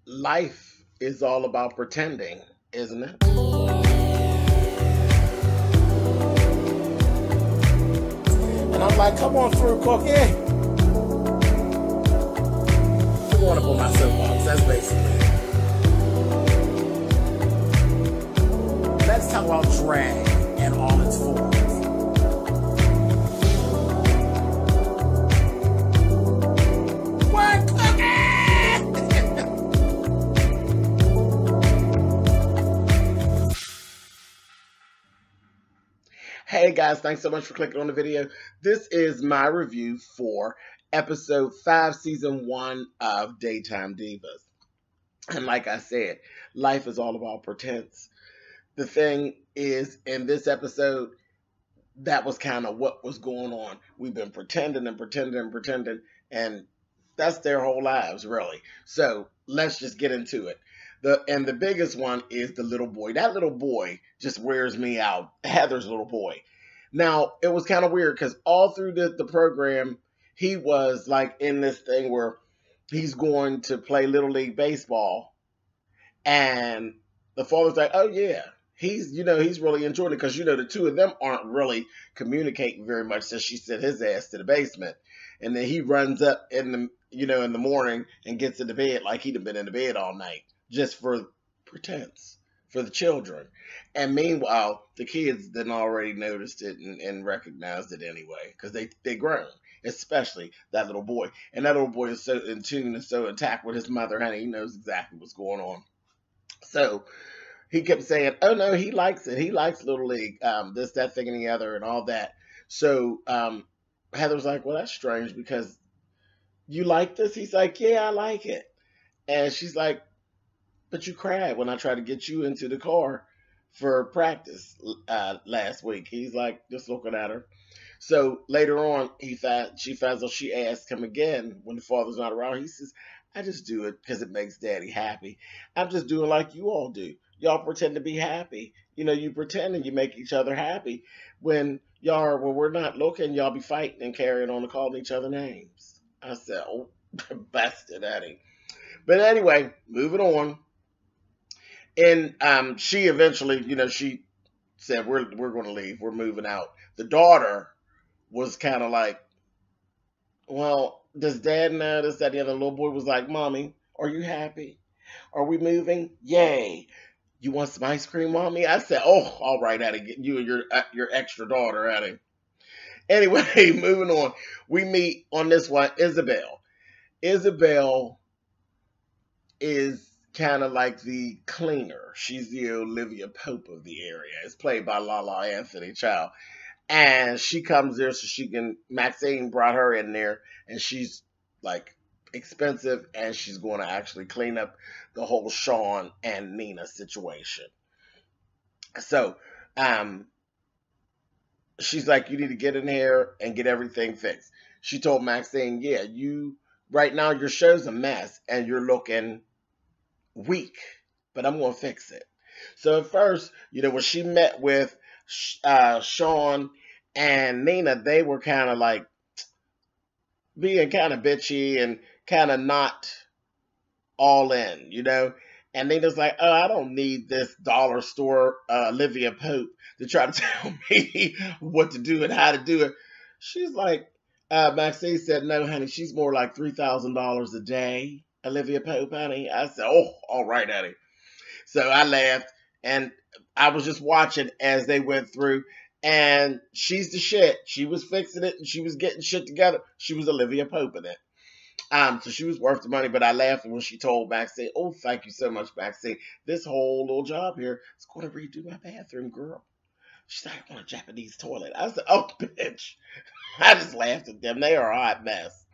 life is all about pretending, isn't it? And I'm like, come on through, Cookie. I'm going up on my soapbox. That's basically it. Let's talk about drag and all its forms. What, Cookie? Hey guys, thanks so much for clicking on the video. This is my review for episode 5, season 1 of Daytime Divas. And like I said, life is all about pretense. The thing is, in this episode, that was kind of what was going on. We've been pretending and pretending and pretending, and that's their whole lives, really. So let's just get into it. The biggest one is the little boy. That little boy just wears me out. Heather's little boy. Now, it was kind of weird because all through the program, he was like in this thing where he's going to play Little League Baseball. And the father's like, oh yeah, he's really enjoying it because, the two of them aren't really communicating very much since she sent his ass to the basement. And then he runs up in the morning and gets into bed like he'd been in the bed all night. Just for pretense, for the children. And meanwhile, the kids then already noticed it and recognized it anyway, because they grown, especially that little boy. And that little boy is so in tune and so intact with his mother, honey, he knows exactly what's going on. So he kept saying, oh no, he likes it. He likes Little League, this, that, thing, and the other, and all that. So Heather's like, well, that's strange because you like this? He's like, yeah, I like it. And she's like, but you cried when I tried to get you into the car for practice last week. He's like, just looking at her. So later on, she asked him again when the father's not around. He says, I just do it because it makes daddy happy. I'm just doing like you all do. Y'all pretend to be happy. You pretend and you make each other happy. When we're not looking, y'all be fighting and carrying on and calling each other names. I said, oh, bastard, Eddie. But anyway, moving on. And she eventually, she said, we're going to leave. We're moving out. The daughter was kind of like, well, does dad know this, that, the other? Little boy was like, Mommy, are you happy? Are we moving? Yay. You want some ice cream, Mommy? I said, oh, all right, Addie. You and your extra daughter, Addie. Anyway, moving on. We meet on this one, Isabelle. Isabelle is kind of like the cleaner. She's the Olivia Pope of the area. It's played by Lala Anthony Child. And she comes there so she can, Maxine brought her in there, and she's like expensive, and she's going to actually clean up the whole Sean and Nina situation. So, she's like, you need to get in here and get everything fixed. She told Maxine, yeah, right now your show's a mess, and you're looking weak, but I'm going to fix it. So at first, when she met with Sean and Nina, they were kind of like being kind of bitchy and kind of not all in, And Nina's like, oh, I don't need this dollar store Olivia Pope to try to tell me what to do and how to do it. She's like, Maxine said, no, honey, she's more like $3,000 a day. Olivia Pope, honey. I said, oh, all right, honey. So I laughed, and I was just watching as they went through, and she's the shit. She was fixing it, and she was getting shit together. She was Olivia Pope in it. So she was worth the money, but I laughed when she told Maxine, oh, thank you so much, Maxine. This whole little job here is going to redo my bathroom, girl. She's like, I want a Japanese toilet. I said, oh, bitch. I just laughed at them. They are a hot mess.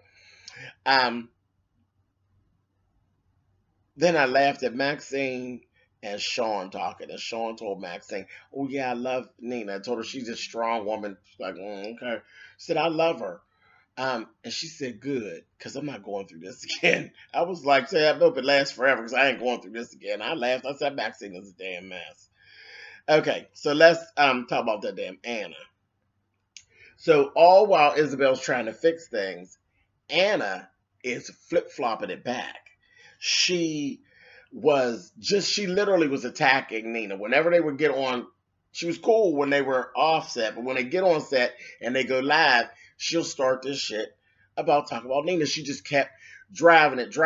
Then I laughed at Maxine and Sean talking. And Sean told Maxine, oh, yeah, I love Nina. I told her she's a strong woman. She's like, okay. She said, I love her. And she said, good, because I'm not going through this again. I was like, I hope it lasts forever because I ain't going through this again. I laughed. I said, Maxine is a damn mess. Okay, so let's talk about that damn Anna. So all while Isabel's trying to fix things, Anna is flip-flopping it back. She was just, she literally was attacking Nina. Whenever they would get on, she was cool when they were off set, but when they get on set and they go live, she'll start this shit about talking about Nina. She just kept driving it,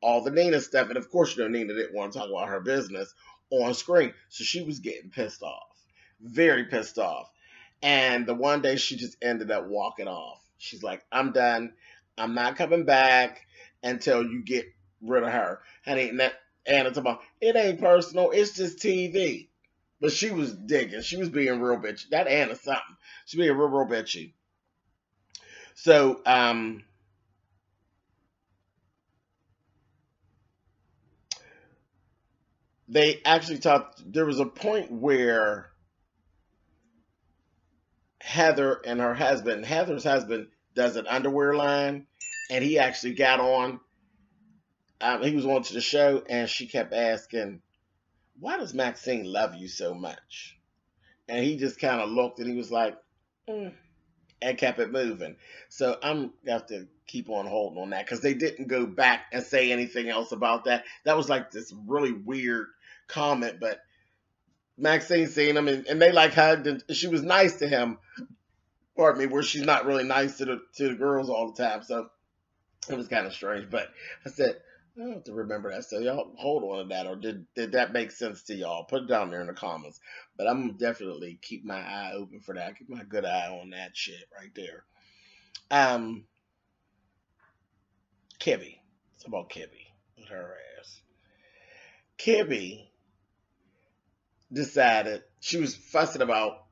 all the Nina stuff. And of course, you know, Nina didn't want to talk about her business on screen. So she was getting pissed off, very pissed off. And the one day she just ended up walking off. She's like, I'm done. I'm not coming back until you get rid of her. Honey, and that Anna talking about, it ain't personal, it's just TV. But she was digging. She was being real bitchy. That Anna something. She being real bitchy. So, they actually talked, there was a point where Heather and her husband, Heather's husband does an underwear line, and he actually got on, he was on to the show, and she kept asking, why does Maxine love you so much? And he just kind of looked, and he was like, and kept it moving. So I'm going to have to keep on holding on that, because they didn't go back and say anything else about that. That was like this really weird comment, but Maxine seen him, and they like hugged, and she was nice to him, pardon me, where she's not really nice to the girls all the time. So it was kind of strange, but I said, I have to remember that. So y'all hold on to that, or did that make sense to y'all? Put it down there in the comments. But I'm definitely keep my eye open for that. Keep my good eye on that shit right there. Kibby. It's about Kibby with her ass. Kibby decided, she was fussing about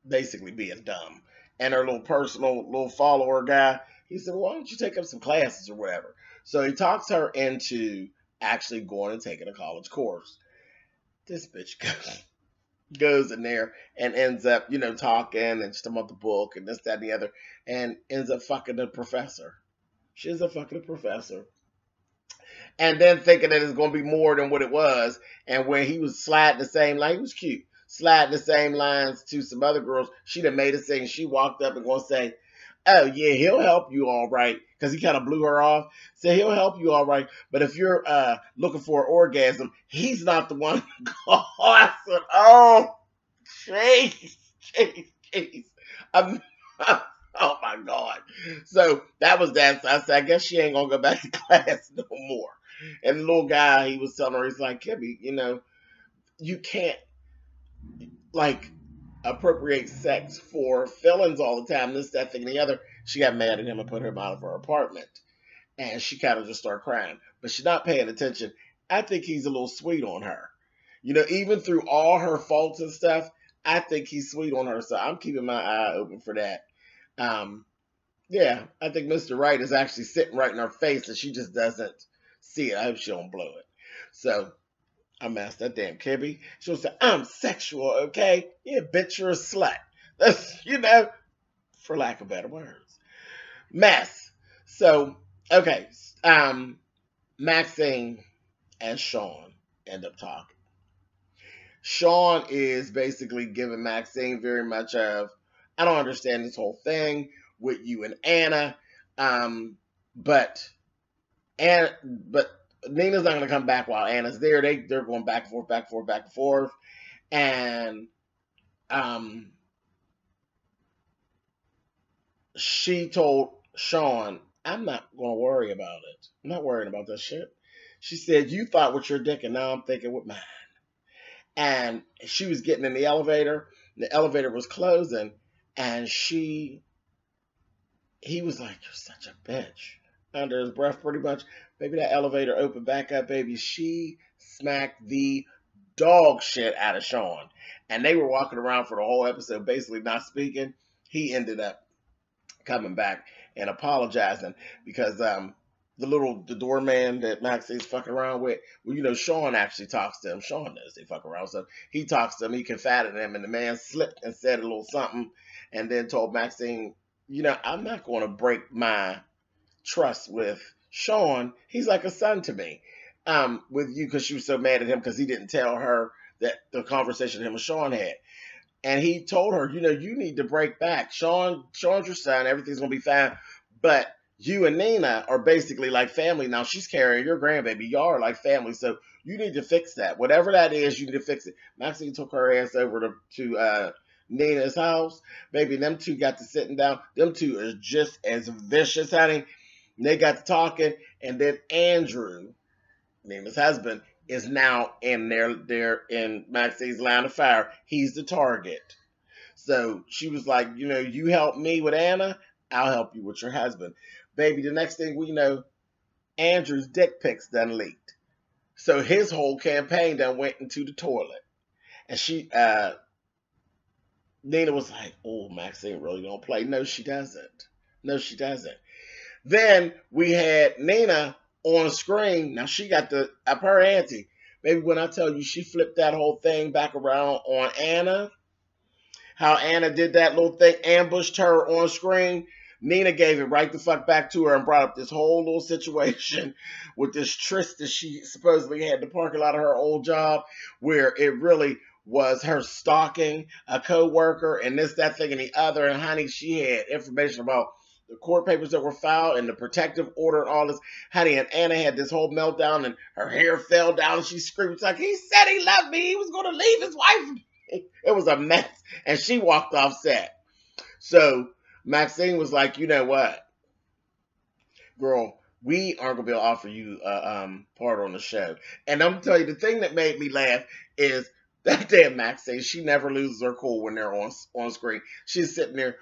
basically being dumb. And her little personal little follower guy, he said, well, why don't you take up some classes or whatever? So he talks her into actually going and taking a college course. This bitch goes in there and ends up, you know, talking and talking about the book and this, that, and the other, and ends up fucking the professor. She ends up fucking the professor. And then thinking that it's going to be more than what it was. And when he was sliding the same line, he was cute, sliding the same lines to some other girls, she done made a scene. She walked up and going to say, oh, yeah, he'll help you all right. Because he kind of blew her off. Said, he'll help you all right. But if you're looking for an orgasm, he's not the one. I said, oh, jeez. Oh, my God. So that was that. So I said, I guess she ain't going to go back to class no more. And the little guy, he was telling her, he's like, Kibby, you know, you can't, like, appropriate sex for felons all the time, this, that, thing, and the other. She got mad at him and put him out of her apartment. And she kind of just started crying. But she's not paying attention. I think he's a little sweet on her. You know, even through all her faults and stuff, I think he's sweet on her. So I'm keeping my eye open for that. Yeah, I think Mr. Right is actually sitting right in her face and she just doesn't see it. I hope she don't blow it. So I'm asked that damn Kibby. She'll say, I'm sexual, okay? Yeah, bitch, you're a slut. That's, you know, for lack of better words. Mess. So, okay. Maxine and Sean end up talking. Sean is basically giving Maxine very much of, I don't understand this whole thing with you and Anna. But Nina's not going to come back while Anna's there. They're going back and forth. And she told Sean, I'm not going to worry about it. I'm not worrying about that shit. She said, you thought with your dick and now I'm thinking with mine. And she was getting in the elevator. The elevator was closing. And he was like, you're such a bitch. Under his breath, pretty much. Baby, that elevator opened back up, baby. She smacked the dog shit out of Sean. And they were walking around for the whole episode, basically not speaking. He ended up coming back and apologizing because the doorman that Maxine's fucking around with, well, you know, Sean actually talks to him. Sean knows they fuck around. So he talks to him. He confided in him. And the man slipped and said a little something and then told Maxine, you know, I'm not going to break my trust with Sean. He's like a son to me. With you, because she was so mad at him because he didn't tell her that the conversation him and Sean had. And he told her, you know, you need to break back. Sean's your son. Everything's going to be fine. But you and Nina are basically like family now. She's carrying your grandbaby. Y'all are like family. So you need to fix that. Whatever that is, you need to fix it. Maxine took her ass over to Nina's house. Baby, them two got to sitting down. Them two is just as vicious, honey. They got to talking. And then Andrew, Nina's husband, is now in there in Maxine's line of fire. He's the target. So she was like, you know, you help me with Anna, I'll help you with your husband. Baby, the next thing we know, Andrew's dick pics done leaked. So his whole campaign done went into the toilet. And Nina was like, oh, Maxine really don't play. No, she doesn't. No, she doesn't. Then we had Nina on screen. Now she got the up her ante. Maybe when I tell you she flipped that whole thing back around on Anna, how Anna did that little thing, ambushed her on screen. Nina gave it right the fuck back to her and brought up this whole little situation with this tryst that she supposedly had in the parking lot of her old job, where it really was her stalking a co-worker and this, that thing, and the other. And honey, she had information about the court papers that were filed and the protective order and all this. Honey, and Anna had this whole meltdown and her hair fell down and she screamed like, he said he loved me. He was going to leave his wife. It was a mess. And she walked off set. So Maxine was like, you know what, girl, we aren't going to be able to offer you a part on the show. And I'm going to tell you, the thing that made me laugh is that damn Maxine, she never loses her cool when they're on screen. She's sitting there.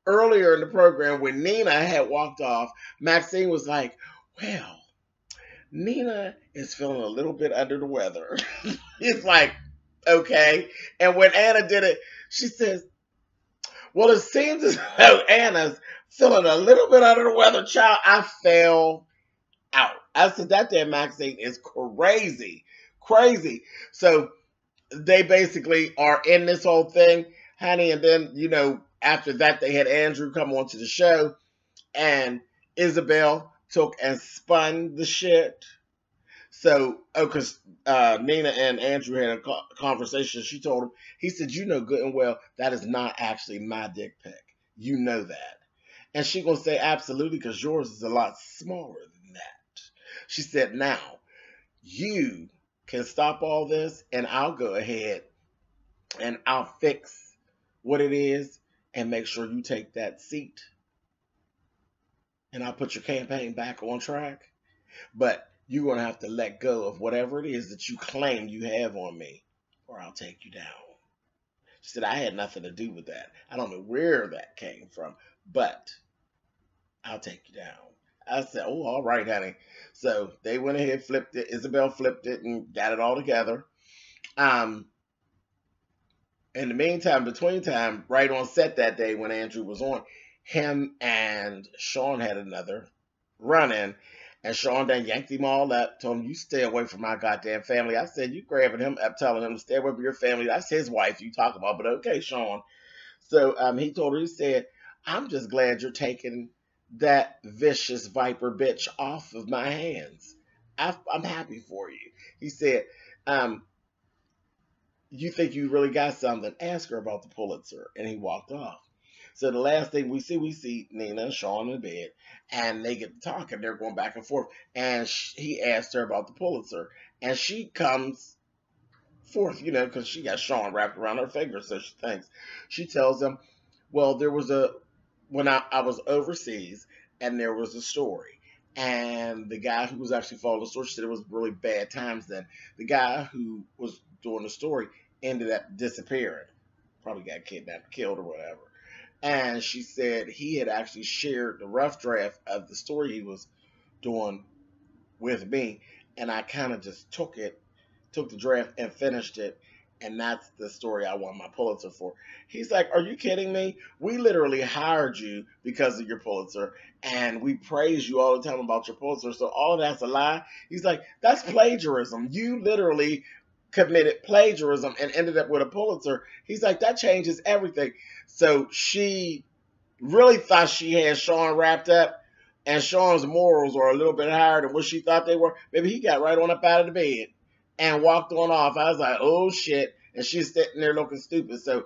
Earlier in the program, when Nina had walked off, Maxine was like, well, Nina is feeling a little bit under the weather. It's like, okay. And when Anna did it, she says, well, it seems as though Anna's feeling a little bit under the weather, child. I fell out. I said, that damn Maxine is crazy. Crazy. So they basically are in this whole thing, honey. And then, you know, after that, they had Andrew come onto the show. And Isabelle took and spun the shit. So, because Nina and Andrew had a conversation, she told him, he said, you know good and well, that is not actually my dick pic. You know that. And she going to say, absolutely, because yours is a lot smaller than that. She said, now, you can stop all this, and I'll go ahead and I'll fix what it is and make sure you take that seat. And I'll put your campaign back on track. But you're going to have to let go of whatever it is that you claim you have on me, or I'll take you down. She said, I had nothing to do with that. I don't know where that came from, but I'll take you down. I said, oh, all right, honey. So they went ahead, flipped it. Isabelle flipped it and got it all together. In the meantime, between time, right on set that day when Andrew was on, him and Sean had another run-in. And Sean then yanked him all up, told him, you stay away from my goddamn family. I said, you grabbing him up, telling him to stay away from your family. That's his wife you talk about, but okay, Sean. So he told her, he said, I'm just glad you're taking that vicious viper bitch off of my hands. I'm happy for you. He said, you think you really got something? Ask her about the Pulitzer. And he walked off. So the last thing we see Nina and Sean in bed, and they get to talking. They're going back and forth. And he asked her about the Pulitzer. And she comes forth, you know, because she got Sean wrapped around her finger, so she thinks. She tells him, well, there was when I was overseas, and there was a story. And the guy who was actually following the story said it was really bad times then. The guy who was doing the story ended up disappearing. Probably got kidnapped, killed, or whatever. And she said he had actually shared the rough draft of the story he was doing with me. And I kind of just took the draft and finished it. And that's the story I won my Pulitzer for. He's like, are you kidding me? We literally hired you because of your Pulitzer. And we praise you all the time about your Pulitzer. So all of that's a lie. He's like, that's plagiarism. You literally committed plagiarism and ended up with a Pulitzer. He's like, that changes everything. So she really thought she had Sean wrapped up, and Sean's morals are a little bit higher than what she thought they were. Maybe he got right on up out of the bed and walked on off. I was like, oh shit. And she's sitting there looking stupid. So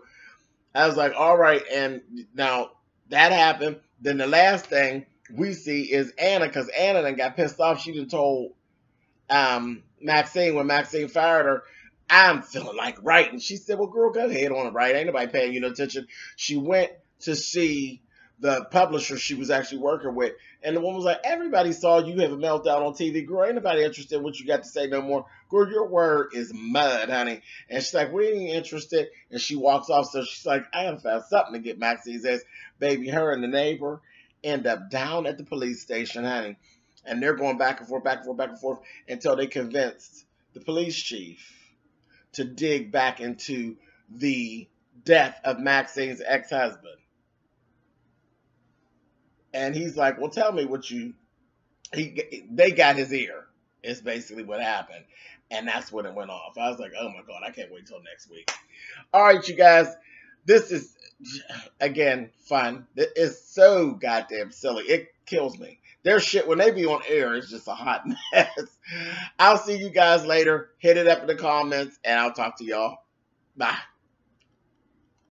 I was like, all right. And now that happened. Then the last thing we see is Anna, because Anna done got pissed off. She done told Maxine, when Maxine fired her, I'm feeling like writing. She said, well, girl, go ahead on and write. Ain't nobody paying you no attention. She went to see the publisher she was actually working with. And the woman was like, everybody saw you have a meltdown on TV. Girl, ain't nobody interested in what you got to say no more. Girl, your word is mud, honey. And she's like, we ain't interested. And she walks off. So she's like, I gotta find something to get Maxine's ass. Baby, her and the neighbor end up down at the police station, honey. And they're going back and forth, back and forth, back and forth until they convinced the police chief to dig back into the death of Maxine's ex-husband. And he's like, well, tell me what they got his ear, is basically what happened. And that's when it went off. I was like, oh my God, I can't wait till next week. All right, you guys, this is, again, fun. It's so goddamn silly. It kills me. Their shit, when they be on air, it's just a hot mess. I'll see you guys later. Hit it up in the comments, and I'll talk to y'all. Bye.